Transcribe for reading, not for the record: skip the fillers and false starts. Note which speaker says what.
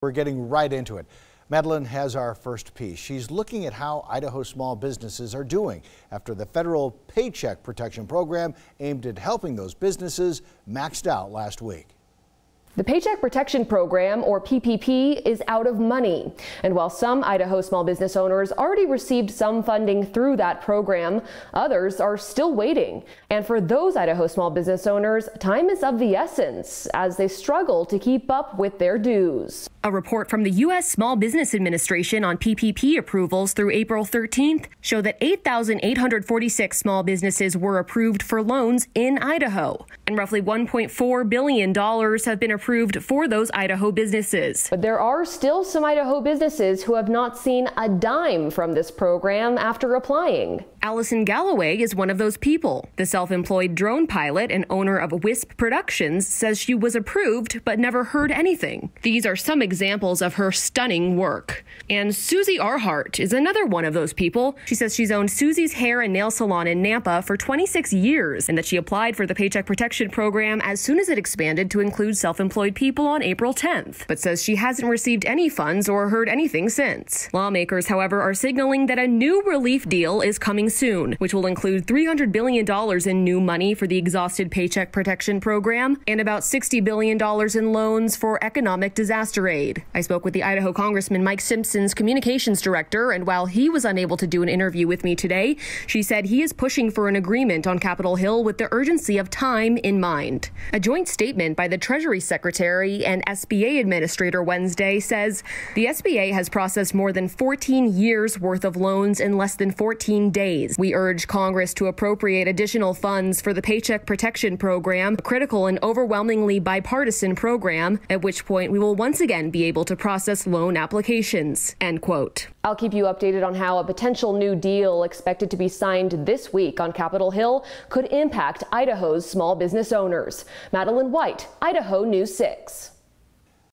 Speaker 1: We're getting right into it. Madeline has our first piece. She's looking at how Idaho small businesses are doing after the federal Paycheck Protection Program aimed at helping those businesses maxed out last week.
Speaker 2: The Paycheck Protection Program, or PPP, is out of money. And while some Idaho small business owners already received some funding through that program, others are still waiting. And for those Idaho small business owners, time is of the essence as they struggle to keep up with their dues.
Speaker 3: A report from the U.S. Small Business Administration on PPP approvals through April 13th show that 8,846 small businesses were approved for loans in Idaho, and roughly $1.4 billion have been approved for those Idaho businesses.
Speaker 2: But there are still some Idaho businesses who have not seen a dime from this program after applying.
Speaker 3: Allison Galloway is one of those people. The self-employed drone pilot and owner of Wisp Productions says she was approved but never heard anything. These are some examples of her stunning work. And Susie Arhart is another one of those people. She says she's owned Susie's Hair and Nail Salon in Nampa for 26 years and that she applied for the Paycheck Protection Program as soon as it expanded to include self-employed people on April 10th, but says she hasn't received any funds or heard anything since. Lawmakers, however, are signaling that a new relief deal is coming soon, which will include $300 billion in new money for the exhausted Paycheck Protection Program and about $60 billion in loans for economic disaster aid. I spoke with the Idaho Congressman Mike Simpson's communications director, and while he was unable to do an interview with me today, she said he is pushing for an agreement on Capitol Hill with the urgency of time in mind. A joint statement by the Treasury Secretary and SBA Administrator Wednesday says the SBA has processed more than 14 years worth of loans in less than 14 days. We urge Congress to appropriate additional funds for the Paycheck Protection Program, a critical and overwhelmingly bipartisan program, at which point we will once again be able to process loan applications. End quote.
Speaker 2: I'll keep you updated on how a potential new deal expected to be signed this week on Capitol Hill could impact Idaho's small business owners. Madeline White, Idaho News 6.